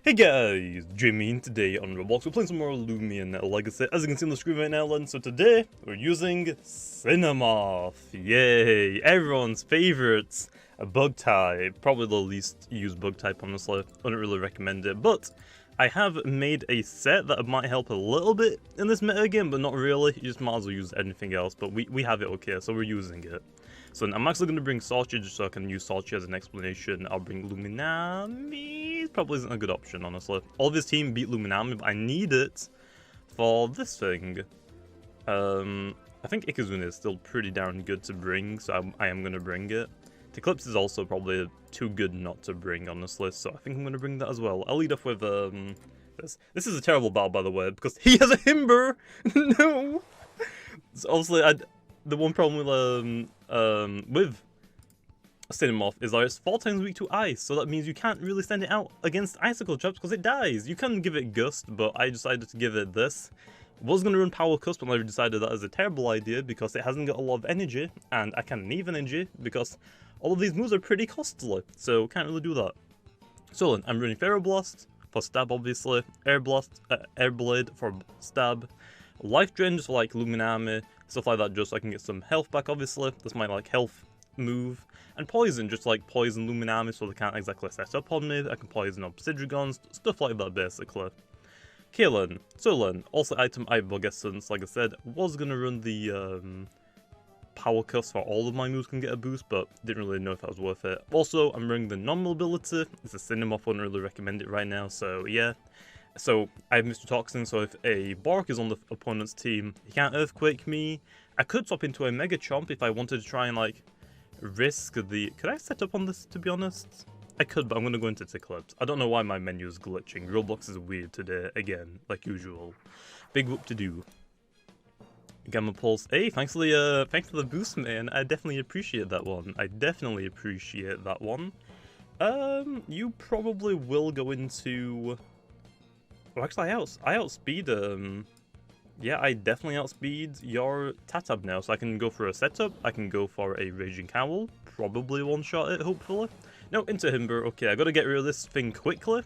Hey guys, Jamiy, today on Roblox we're playing some more Loomian Legacy, as you can see on the screen right now, Len. So today, we're using Cinemoth. Yay! Everyone's favourites. A bug type. Probably the least used bug type, honestly. I wouldn't really recommend it, but I have made a set that might help a little bit in this meta game, but not really. You just might as well use anything else, but we have it okay, so we're using it. So I'm actually going to bring Sausage so I can use Sausage as an explanation. I'll bring Luminami. Probably isn't a good option, honestly. All of his team beat Luminami, but I need it for this thing. I think Ikazuna is still pretty darn good to bring, so I am going to bring it. Eclipse is also probably too good not to bring, honestly, so I think I'm going to bring that as well. I'll lead off with this. This is a terrible battle, by the way, because he has a Himber! No! So obviously, the one problem with Cinemoth is that it's 4 times weak to ice, so that means you can't really send it out against icicle traps because it dies. You can give it Gust, but I decided to give it this. I was going to run Power Cusp, but I decided that is a terrible idea because it hasn't got a lot of energy, and I can need energy because all of these moves are pretty costly, so can't really do that. So then, I'm running Feral Blast for stab, obviously, Air Blade for stab, Life Drain just for like Luminami, stuff like that, just so I can get some health back, obviously. That's my like health move. And Poison, just like poison Luminami so they can't exactly set up on me. I can poison Obsidragons, stuff like that basically. Kaelin, Solen, also item Bug Essence, like I said, was gonna run the Power Cusp for all of my moves can get a boost, but didn't really know if that was worth it. Also, I'm running the non-mobility. It's a Cinemoth, wouldn't really recommend it right now, so yeah. So, I have Mr. Toxin, so if a Bark is on the opponent's team, he can't Earthquake me. I could swap into a Mega Chomp if I wanted to try and, like, risk the... Could I set up on this, to be honest? I could, but I'm going to go into Eclipse. I don't know why my menu is glitching. Roblox is weird today, again, like usual. Big whoop to do. Gamma Pulse. Hey, thanks for the boost, man. I definitely appreciate that one. You probably will go into... Oh, actually, I outspeed, yeah, I definitely outspeed your Tatab now, so I can go for a setup, I can go for a Raging Cowl, probably one-shot it, hopefully. No, into Himber. Okay, I gotta get rid of this thing quickly,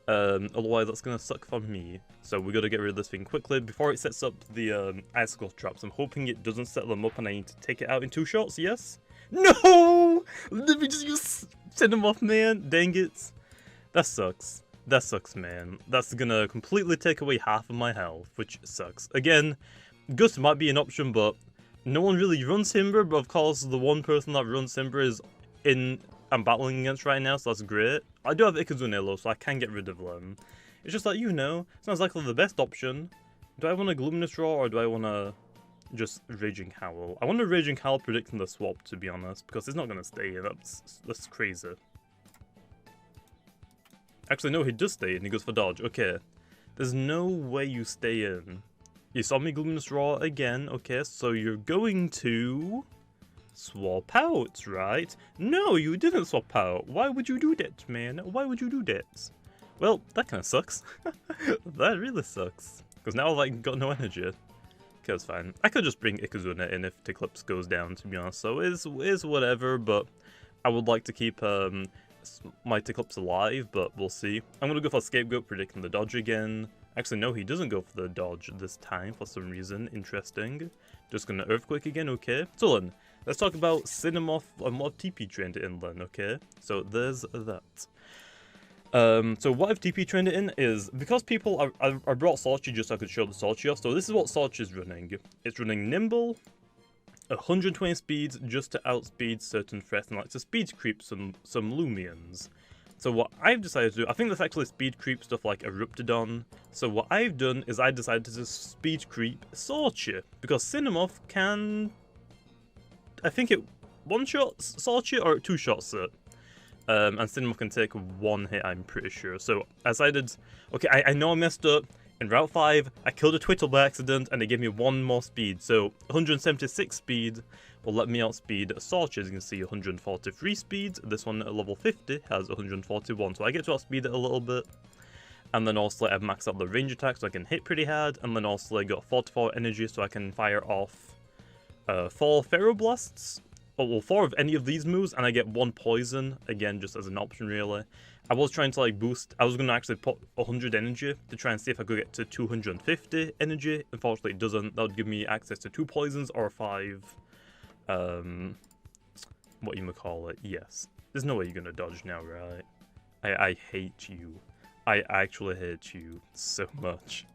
otherwise that's gonna suck for me. So we gotta get rid of this thing quickly before it sets up the icicle traps. I'm hoping it doesn't set them up and I need to take it out in 2 shots, yes? No! Let me just use Cinemoth, man, dang it. That sucks. That sucks, man. That's gonna completely take away half of my health, which sucks. Again, Gust might be an option, but no one really runs Himber, but of course the one person that runs Himber is I'm battling against right now, so that's great. I do have Ikazunelo, so I can get rid of them. It's just that, you know, it's not exactly the best option. Do I want a Luminous Roar, or do I want to just Raging Howl? I want a Raging Howl predicting the swap, to be honest, because it's not gonna stay, that's crazy. Actually, no, he does stay in. He goes for dodge. Okay. There's no way you stay in. You saw me Luminous Roar again. Okay, so you're going to swap out, right? No, you didn't swap out. Why would you do that, man? Why would you do that? Well, that kind of sucks. That really sucks. Because now I've like got no energy. Okay, that's fine. I could just bring Ikazuna in if Eclipse goes down, to be honest. So it's whatever, but I would like to keep my Eclipse alive, but we'll see. I'm gonna go for Scapegoat, predicting the dodge again. Actually, no, he doesn't go for the dodge this time for some reason. Interesting. Just gonna Earthquake again, okay. So then, let's talk about Cinemoth and what I've TP trained it in then, okay? So there's that. So what I've TP trained it in is, because people, I brought Sorchi just so I could show the Sorchi off. So this is what Sorchi is running. It's running Nimble, 120 speeds just to outspeed certain threats and like to speed creep some Loomians. So what I've decided to do, I think that's actually speed creep stuff like Eruptodon. So what I've done is I decided to just speed creep Sorchi, because Cinemoth can, I think it one-shots Sorchi or 2-shots it. And Cinemoth can take 1 hit, I'm pretty sure. So I decided, okay, I know I messed up. In Route 5, I killed a Twittle by accident, and it gave me 1 more speed, so 176 speed will let me outspeed Sorchi. As you can see, 143 speed. This one at level 50 has 141, so I get to outspeed it a little bit. And then also I've maxed out the range attack, so I can hit pretty hard, and then also I got 44 energy, so I can fire off 4 Feral Blasts well, 4 of any of these moves, and I get 1 poison, again, just as an option, really. I was trying to, like, boost, I was going to actually put 100 energy to try and see if I could get to 250 energy. Unfortunately, it doesn't. That would give me access to 2 poisons or 5, what you might call it, yes. There's no way you're going to dodge now, right? I hate you. I actually hate you so much.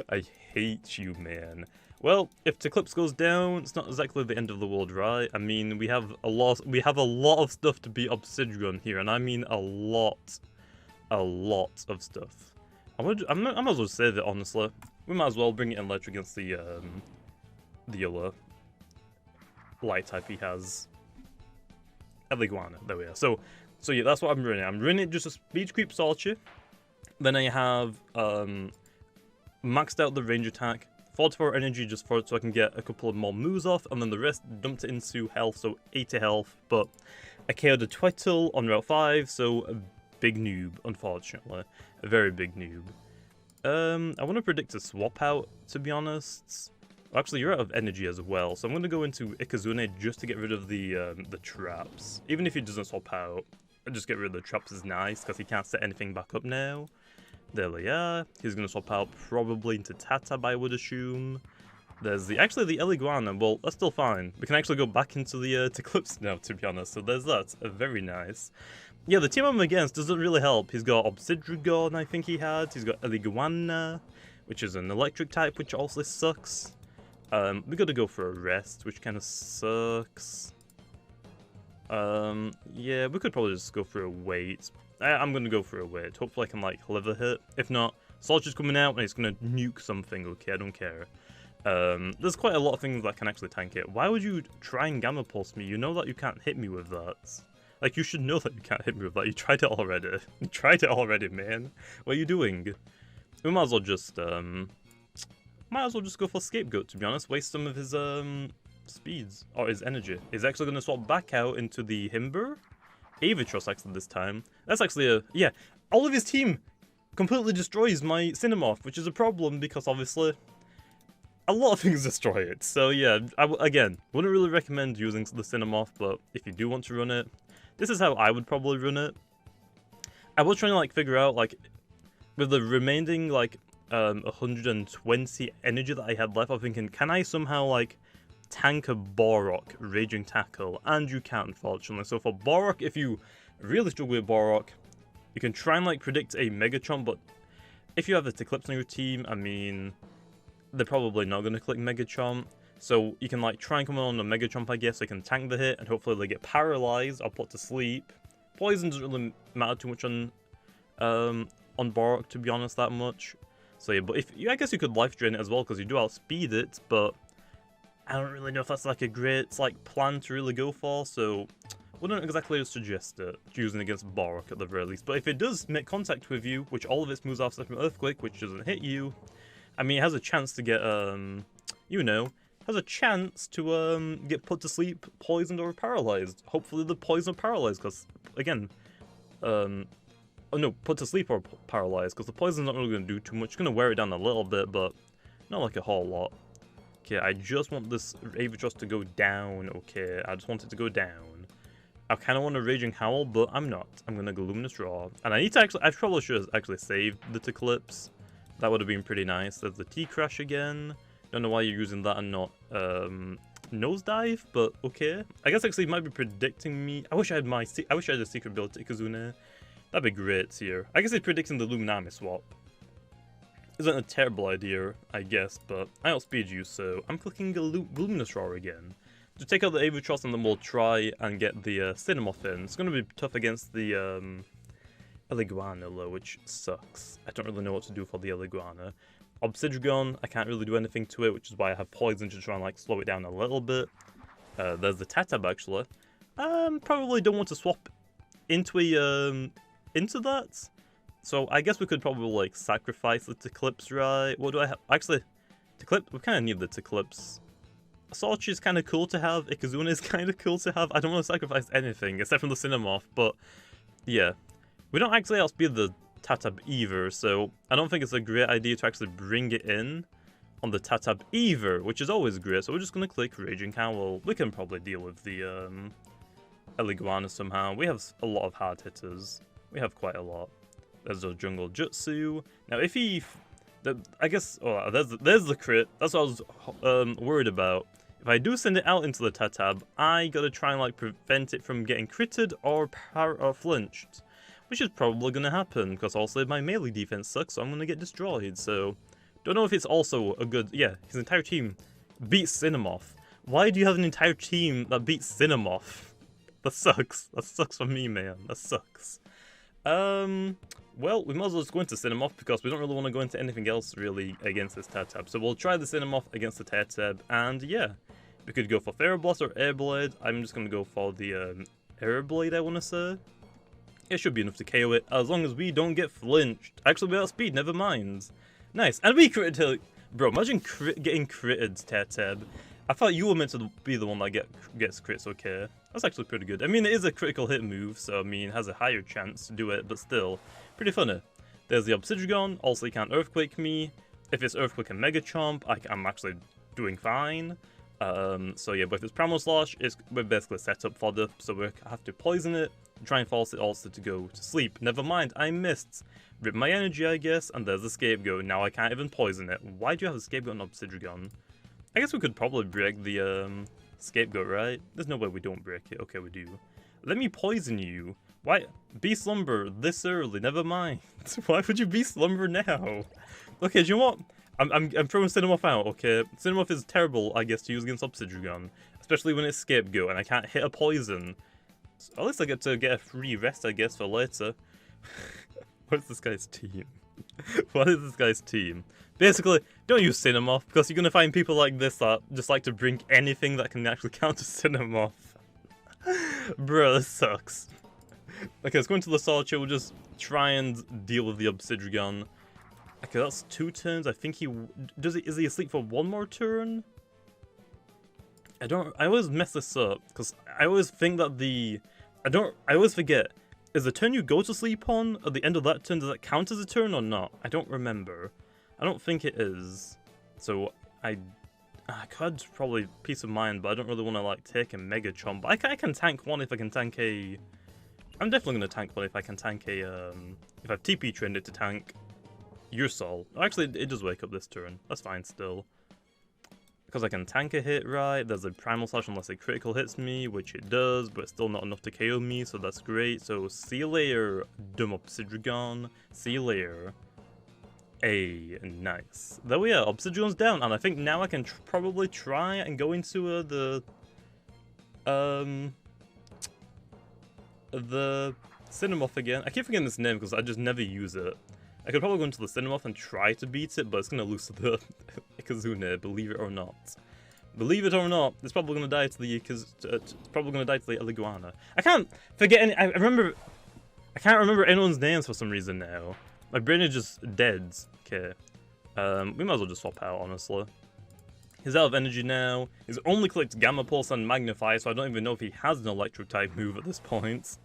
I hate you, man. Well, if Eclipse goes down, it's not exactly the end of the world, right? I mean, we have a lot of stuff to beat Obsidian here, and I mean a lot of stuff. I might as well say that, honestly. We might as well bring it in Electric against the other light type he has. Eliguana, there we are. So yeah, that's what I'm running. I'm running just a speed creep Salchi. Then I have maxed out the range attack, 44 energy just for it so I can get a couple of more moves off, and then the rest dumped it into health, so 80 health. But I KO'd a Tweetle on Route 5, so a big noob, unfortunately. A very big noob. I want to predict a swap out, to be honest. Actually, you're out of energy as well, so I'm going to go into Ikazune just to get rid of the traps. Even if he doesn't swap out, just get rid of the traps is nice, because he can't set anything back up now. There they are. He's going to swap out probably into Tatab, I would assume. There's actually the Eliguana. Well, that's still fine. We can actually go back into the Eclipse now, to be honest. So there's that. Very nice. Yeah, the team I'm against doesn't really help. He's got Obsidian, I think he had. He's got Eliguana, which is an electric type, which also sucks. We got to go for a rest, which kind of sucks. Yeah, we could probably just go for a wait. I'm gonna go for a wait. Hopefully I can, like, live a hit. If not, Soldier's coming out and he's gonna nuke something. Okay, I don't care. There's quite a lot of things that can actually tank it. Why would you try and Gamma Pulse me? You know that you can't hit me with that. Like, you should know that you can't hit me with that. You tried it already. You tried it already, man. What are you doing? We might as well just, go for Scapegoat, to be honest. Waste some of his, speeds. Or his energy. He's actually gonna swap back out into the Himber. Avatros actually this time. That's actually yeah, all of his team completely destroys my Cinemoth, which is a problem because obviously a lot of things destroy it. So yeah, again, wouldn't really recommend using the Cinemoth, but if you do want to run it, this is how I would probably run it. I was trying to, like, figure out, like, with the remaining, like, 120 energy that I had left, I'm thinking, can I somehow, like, tank a Borok Raging Tackle? And you can't, unfortunately. So for Borok, if you really struggle with Borok, you can try and, like, predict a Mega Chomp, but if you have a Eclipse on your team, I mean, they're probably not going to click Mega Chomp. So you can, like, try and come on a Mega Chomp, I guess. So you can tank the hit, and hopefully they get paralyzed or put to sleep. Poison doesn't really matter too much on Borok, to be honest, that much. So yeah, but I guess you could life drain it as well, because you do outspeed it, but I don't really know if that's, like, a great, like, plan to really go for, so wouldn't exactly suggest it, using against Borok at the very least. But if it does make contact with you, which all of its moves are except from Earthquake, which doesn't hit you, I mean, it has a chance to get, you know, has a chance to get put to sleep, poisoned, or paralyzed. Hopefully the poison or paralyzed, because, again, oh no, put to sleep or paralyzed, because the poison's not really going to do too much. It's going to wear it down a little bit, but not like a whole lot. Okay, I just want this Avatros to go down, okay? I just want it to go down. I kind of want a Raging Howl, but I'm not. I'm going to go Luminous Roar. And I need to actually, I probably should have actually saved the Eclipse. That would have been pretty nice. There's the T-Crash again. Don't know why you're using that and not Nosedive, but okay. I guess actually it might be predicting me. I wish I had a secret ability Ikazune. That'd be great here. I guess it's predicting the Luminami swap. Isn't a terrible idea, I guess, but I outspeed you, so I'm clicking a Luminous Roar again. To take out the Avatros, and then we'll try and get the Cinemoth in. It's going to be tough against the Eliguana, though, which sucks. I don't really know what to do for the Eliguana. Obsidian, I can't really do anything to it, which is why I have Poison to try and, like, slow it down a little bit. There's the Tatab, actually. Probably don't want to swap into that. So I guess we could probably, like, sacrifice the Eclipse, right? What do I have? Actually, Eclipse, we kind of need the Eclipse. Sorchi is kind of cool to have. Ikazune is kind of cool to have. I don't want to sacrifice anything except from the Cinemoth, but yeah. We don't actually outspeed the Tatab either, so I don't think it's a great idea to actually bring it in on the tab either, which is always great. So we're just going to click Raging Cowl. We can probably deal with the Eliguana somehow. We have a lot of hard hitters. We have quite a lot. There's a Jungle Jutsu. Now, if he... I guess... Oh, there's the crit. That's what I was worried about. If I do send it out into the tab, I gotta try and like prevent it from getting critted or flinched. Which is probably gonna happen, because also my melee defense sucks, so I'm gonna get destroyed, so... Don't know if it's also a good... Yeah, his entire team beats Cinemoth. Why do you have an entire team that beats Cinemoth? That sucks. That sucks for me, man. That sucks. Well, we might as well just go into Cinemoth, because we don't really want to go into anything else, really, against this tab. So we'll try the Cinemoth against the tab, and yeah. We could go for Fairy Blast or Air Blade. I'm just gonna go for the Air Blade, I want to say. It should be enough to KO it, as long as we don't get flinched. Actually, we outspeed, never mind. Nice, and we critted. Bro, imagine getting critted, tab. I thought you were meant to be the one that gets crits, okay. That's actually pretty good. I mean, it is a critical hit move, so I mean, it has a higher chance to do it, but still, pretty funny. There's the Obsidian, also you can't Earthquake me. If it's Earthquake and Mega Chomp, I'm actually doing fine. So yeah, but if it's Primal Slash, we're basically set up for the, so we have to poison it, try and force it also to go to sleep. Never mind, I missed. Rip my energy, I guess, and there's the Scapegoat. Now I can't even poison it. Why do you have a Scapegoat and Obsidian? I guess we could probably break the Scapegoat, right? There's no way we don't break it. Okay, we do. Let me poison you. Why? Be Slumber this early, never mind. Why would you be Slumber now? Okay, do you know what? I'm throwing Cinemoth out, okay? Cinemoth is terrible, I guess, to use against Obsidian. Especially when it's Scapegoat and I can't hit a poison. So at least I get to get a free rest, I guess, for later. What is this guy's team? What is this guy's team? Basically, don't use Cinemoth, because you're going to find people like this that just like to bring anything that can actually counter Cinemoth. Bro, this sucks. Okay, let's go into the Solitaire. We'll just try and deal with the Obsidian. Okay, that's 2 turns. I think is he asleep for 1 more turn? I always mess this up, because I always think that I always forget. Is the turn you go to sleep on, at the end of that turn, does that count as a turn or not? I don't remember. I don't think it is. So, I could probably Peace of Mind, but I don't really want to, like, take a Mega Chomp. But I can tank one if I can tank a... I'm definitely going to tank one if I can tank a, if I've TP trained it to tank your soul. Actually, it does wake up this turn. That's fine still. Because I can tank a hit, right? There's a Primal Slash unless it critical hits me, which it does, but it's still not enough to KO me, so that's great. So, see you later, dumb Obsidian. See you later. Hey, nice. There we are, Obsidian's down, and I think now I can probably try and go into the Cinemoth again. I keep forgetting this name because I just never use it. I could probably go into the Cinemoth and try to beat it, but it's going to lose to the Ikazune, believe it or not. Believe it or not, it's probably going to die to the Eliguana. I can't forget any... I can't remember anyone's names for some reason now. My brain is just dead. Okay. We might as well just swap out, honestly. He's out of energy now. He's only clicked Gamma Pulse and Magnify, so I don't even know if he has an electric type move at this point.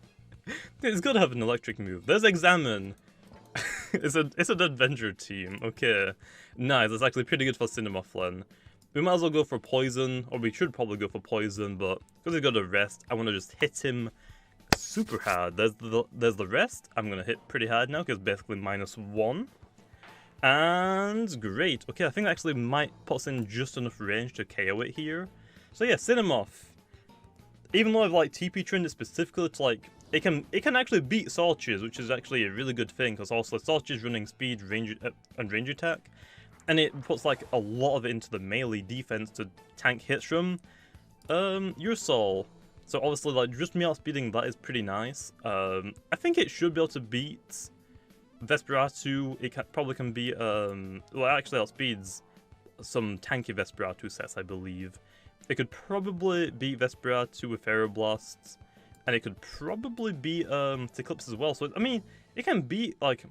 He's got to have an electric move. There's Examine. It's an adventure team. Okay. Nice. That's actually pretty good for Cinemoth then. We might as well go for Poison, or we should probably go for Poison, but because he's got a rest, I want to just hit him super hard. There's the rest. I'm going to hit pretty hard now, because basically -1. And great. Okay, I think that actually might put us in just enough range to KO it here. So yeah, Cinemoth. Even though I've like TP trained it specifically to like, it can actually beat Solches, which is actually a really good thing, because also Solches running speed, range, and range attack. And it puts like a lot of it into the melee defense to tank hits from your soul. So obviously like just me outspeeding that is pretty nice. I think it should be able to beat Vesperatu. It probably can be well, actually outspeeds some tanky Vesperatu sets, I believe. It could probably beat Vesperatu with Aeroblasts, and it could probably beat Eclipse as well. So I mean, it can beat like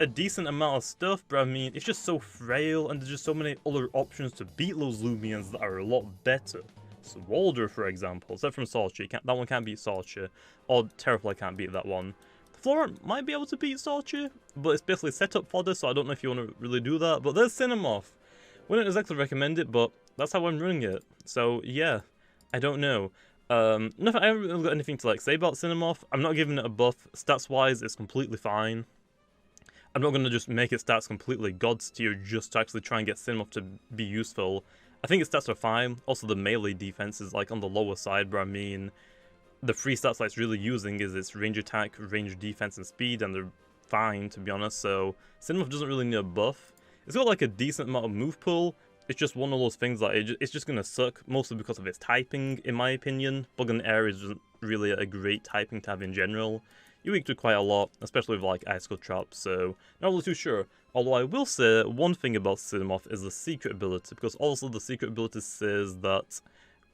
a decent amount of stuff, but I mean, it's just so frail, and there's just so many other options to beat those Loomians that are a lot better. So Walder, for example, except from Solche, that one can't beat Solche, or Terrafly can't beat that one. Florent might be able to beat Solche, but it's basically set up for this, so I don't know if you want to really do that. But there's Cinemoth. Wouldn't exactly recommend it, but that's how I'm running it. So yeah, I don't know. Nothing. I haven't really got anything to like say about Cinemoth. I'm not giving it a buff. Stats wise, it's completely fine. I'm not gonna just make its stats completely God's tier just to actually try and get Cinemoth to be useful. I think its stats are fine. Also, the melee defense is like on the lower side, but I mean, the free stats that it's really using is its range attack, range defense, and speed, and they're fine to be honest. So Cinemoth doesn't really need a buff. It's got like a decent amount of move pool. It's just one of those things that it's just gonna suck, mostly because of its typing, in my opinion. Bug in the Air is just really a great typing to have in general. You weak to quite a lot, especially with like Icicle Trap, so not really too sure. Although I will say one thing about Cinemoth is the secret ability, because also the secret ability says that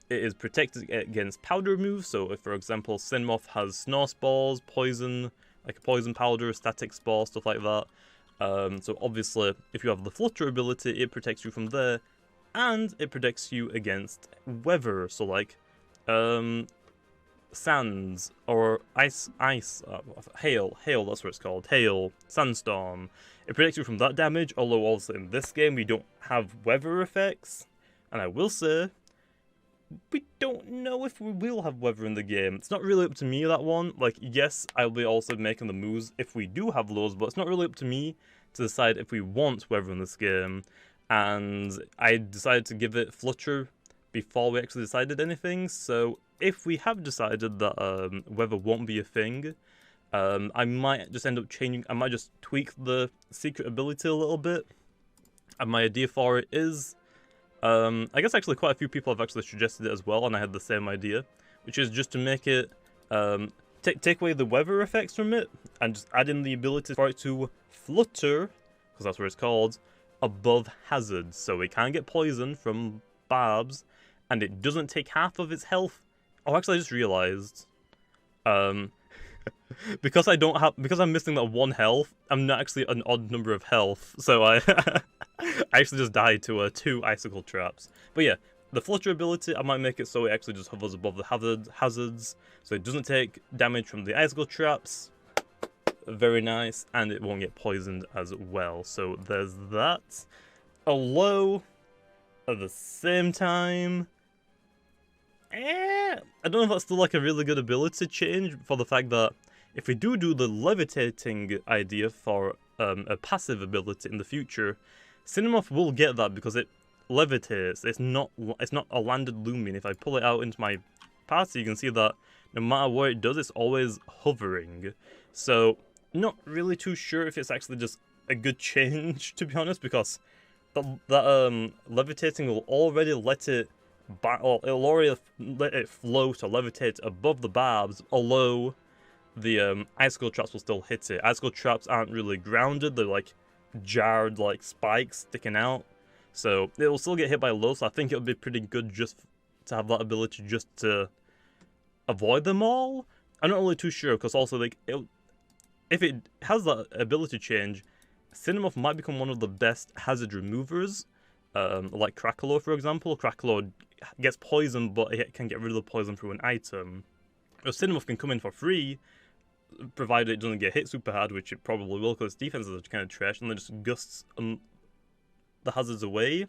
it is protected against powder moves. So if, for example, Cinemoth has Snore Spores, Poison, like a Poison Powder, Static Spore, stuff like that. So obviously, if you have the Flutter ability, it protects you from there, and it protects you against weather, so like, sands, or hail, that's what it's called, hail, sandstorm. It protects you from that damage, although also in this game we don't have weather effects, and I will say, we don't know if we will have weather in the game. It's not really up to me, that one. Like, yes, I'll be also making the moves if we do have those, but it's not really up to me to decide if we want weather in this game. And I decided to give it Flutter before we actually decided anything, so if we have decided that weather won't be a thing, I might just end up changing, I might just tweak the secret ability a little bit. And my idea for it is, I guess actually quite a few people have actually suggested it as well, and I had the same idea, which is just to make it, take away the weather effects from it, and just add in the ability for it to flutter, because that's what it's called, above hazards, so it can't get poisoned from barbs, and it doesn't take half of its health. Oh, actually I just realized, because I'm missing that 1 health, I'm not actually an odd number of health, so I actually just died to 2 icicle traps. But yeah, the flutter ability, I might make it so it actually just hovers above the hazards, so it doesn't take damage from the icicle traps. Very nice, and it won't get poisoned as well. So there's that. Although, at the same time, I don't know if that's still like a really good ability change, for the fact that if we do the levitating idea for a passive ability in the future, Cinemoth will get that because it levitates. It's not a landed Loomian. If I pull it out into my party, you can see that no matter what it does, it's always hovering. So not really too sure if it's actually just a good change, to be honest, because that levitating will already let it it'll already let it float or levitate above the barbs, although the icicle traps will still hit it. Icicle traps aren't really grounded, they're like jarred like spikes sticking out, so it will still get hit by low, so I think it would be pretty good just to have that ability just to avoid them all. I'm not really too sure, because also like if it has that ability change, Cinemoth might become one of the best hazard removers, like Crackler, for example. Crackler gets poisoned, but it can get rid of the poison through an item. Or Cinemoth can come in for free, provided it doesn't get hit super hard, which it probably will, because its defenses are kind of trash, and then just gusts the hazards away.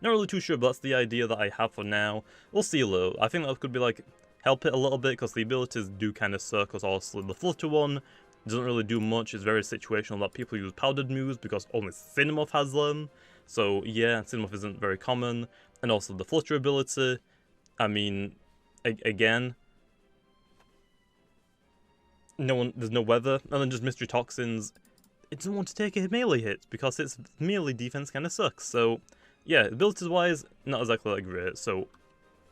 Not really too sure, but that's the idea that I have for now. We'll see though. I think that could be like, help it a little bit, because the abilities do kind of suck, because also the Flutter one doesn't really do much. It's very situational that people use powdered moves because only Cinemoth has them. So yeah, Cinemoth isn't very common. And also the Flutter ability, I mean, again, there's no weather, and then just Mystery Toxins. It doesn't want to take a melee hit because its melee defense kind of sucks. So yeah, abilities wise, not exactly that great. So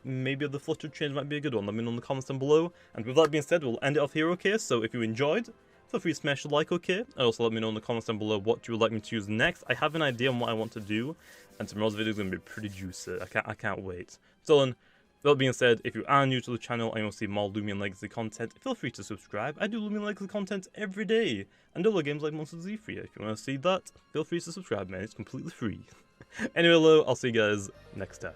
maybe the Flutter change might be a good one. Let me know in the comments down below. And with that being said, we'll end it off here, okay? So if you enjoyed, feel free to smash the like, okay? And also let me know in the comments down below what you would like me to use next. I have an idea on what I want to do, and tomorrow's video is going to be pretty juicy. I can't wait. So then, with that being said, if you are new to the channel and you want to see more Loomian Legacy content, feel free to subscribe. I do Loomian Legacy content every day, and other games like Monster Z free. If you want to see that, feel free to subscribe, man. It's completely free. Anyway, though, I'll see you guys next time.